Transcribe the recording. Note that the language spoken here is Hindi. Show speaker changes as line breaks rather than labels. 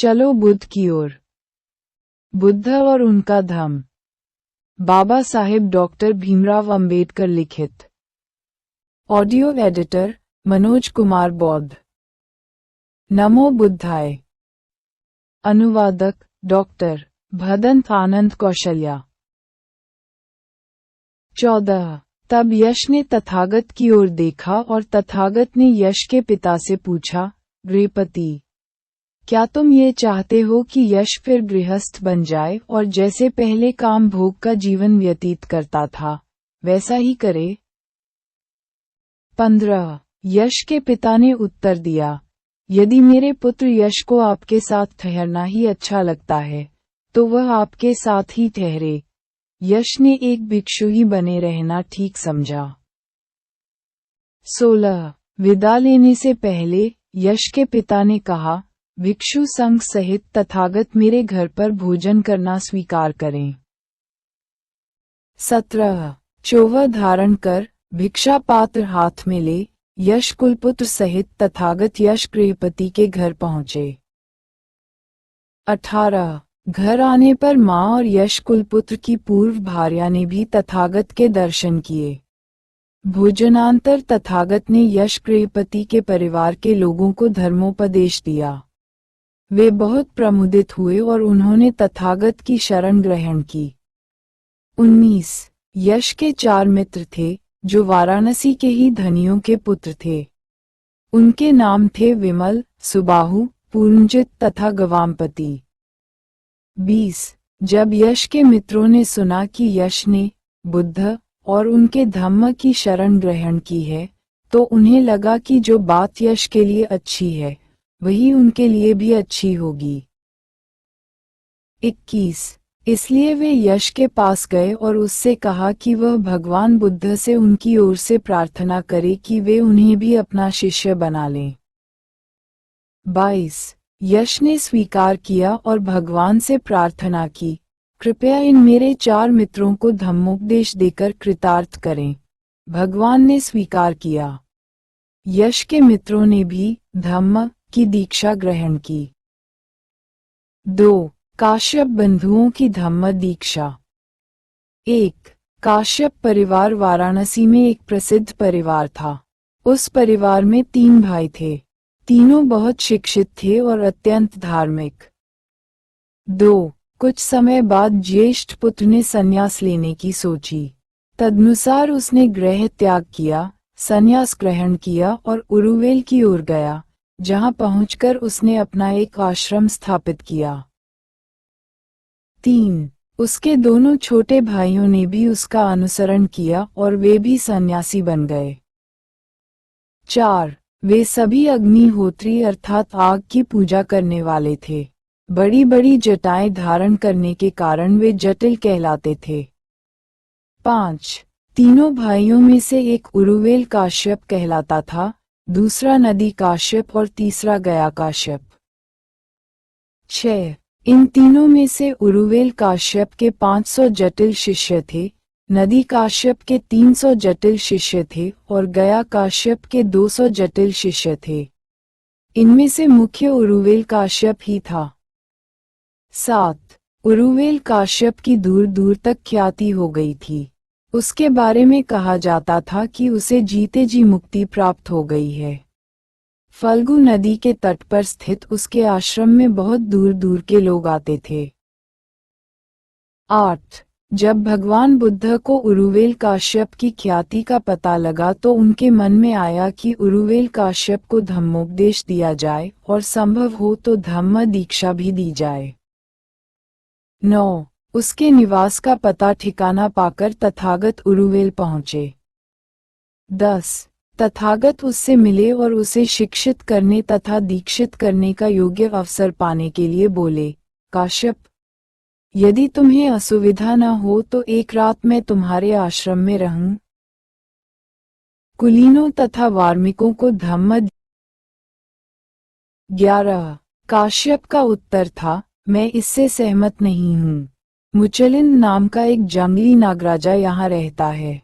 चलो बुद्ध की ओर। बुद्ध और उनका धम्म। बाबा साहेब डॉक्टर भीमराव अंबेडकर लिखित। ऑडियो एडिटर मनोज कुमार बौद्ध। नमो बुद्धाय। अनुवादक डॉक्टर भदंत आनंद कौशल्या। 14। तब यश ने तथागत की ओर देखा और तथागत ने यश के पिता से पूछा, गृहपति, क्या तुम ये चाहते हो कि यश फिर गृहस्थ बन जाए और जैसे पहले काम भोग का जीवन व्यतीत करता था वैसा ही करे? 15। यश के पिता ने उत्तर दिया, यदि मेरे पुत्र यश को आपके साथ ठहरना ही अच्छा लगता है तो वह आपके साथ ही ठहरे। यश ने एक भिक्षु ही बने रहना ठीक समझा। 16। विदा लेने से पहले यश के पिता ने कहा, भिक्षु संघ सहित तथागत मेरे घर पर भोजन करना स्वीकार करें। 17। चोवा धारण कर भिक्षा पात्र हाथ में ले यश कुलपुत्र सहित तथागत यश गृहपति के घर पहुँचे। 18। घर आने पर माँ और यश कुलपुत्र की पूर्व भार्या ने भी तथागत के दर्शन किए। भोजनांतर तथागत ने यश गृहपति के परिवार के लोगों को धर्मोपदेश दिया। वे बहुत प्रमुदित हुए और उन्होंने तथागत की शरण ग्रहण की। 19। यश के 4 मित्र थे जो वाराणसी के ही धनियों के पुत्र थे। उनके नाम थे विमल, सुबाहु, पूर्णजित तथा गवामपति। 20। जब यश के मित्रों ने सुना कि यश ने बुद्ध और उनके धम्म की शरण ग्रहण की है तो उन्हें लगा कि जो बात यश के लिए अच्छी है वही उनके लिए भी अच्छी होगी। 21। इसलिए वे यश के पास गए और उससे कहा कि वह भगवान बुद्ध से उनकी ओर से प्रार्थना करे कि वे उन्हें भी अपना शिष्य बना लें। 22। यश ने स्वीकार किया और भगवान से प्रार्थना की, कृपया इन मेरे 4 मित्रों को धम्मोपदेश देकर कृतार्थ करें। भगवान ने स्वीकार किया। यश के मित्रों ने भी धम्म की दीक्षा ग्रहण की। 2. काश्यप बंधुओं की धम्म दीक्षा। 1. काश्यप परिवार वाराणसी में एक प्रसिद्ध परिवार था। उस परिवार में 3 भाई थे। तीनों बहुत शिक्षित थे और अत्यंत धार्मिक। 2. कुछ समय बाद ज्येष्ठ पुत्र ने संन्यास लेने की सोची। तदनुसार उसने गृह त्याग किया, संन्यास ग्रहण किया और उरुवेल की ओर गया, जहां पहुंचकर उसने अपना एक आश्रम स्थापित किया। 3. उसके दोनों छोटे भाइयों ने भी उसका अनुसरण किया और वे भी सन्यासी बन गए। 4. वे सभी अग्निहोत्री अर्थात आग की पूजा करने वाले थे। बड़ी बड़ी जटाएं धारण करने के कारण वे जटिल कहलाते थे। 5. तीनों भाइयों में से एक उरुवेल काश्यप कहलाता था, दूसरा नदी काश्यप और तीसरा गया काश्यप। 6. इन तीनों में से उरुवेल काश्यप के 500 जटिल शिष्य थे, नदी काश्यप के 300 जटिल शिष्य थे और गया काश्यप के 200 जटिल शिष्य थे। इनमें से मुख्य उरुवेल काश्यप ही था। 7. उरुवेल काश्यप की दूर दूर तक ख्याति हो गई थी। उसके बारे में कहा जाता था कि उसे जीते जी मुक्ति प्राप्त हो गई है। फल्गु नदी के तट पर स्थित उसके आश्रम में बहुत दूर दूर के लोग आते थे। 8. जब भगवान बुद्ध को उरुवेल काश्यप की ख्याति का पता लगा तो उनके मन में आया कि उरुवेल काश्यप को धम्मोपदेश दिया जाए और संभव हो तो धम्म दीक्षा भी दी जाए। 9. उसके निवास का पता ठिकाना पाकर तथागत उरुवेल पहुँचे। 10. तथागत उससे मिले और उसे शिक्षित करने तथा दीक्षित करने का योग्य अवसर पाने के लिए बोले, काश्यप, यदि तुम्हें असुविधा न हो तो एक रात मैं तुम्हारे आश्रम में रहूं। कुलीनों तथा वार्मिकों को धम्म। 11. काश्यप का उत्तर था, मैं इससे सहमत नहीं हूँ। मुचलिन नाम का एक जंगली नागराजा यहाँ रहता है।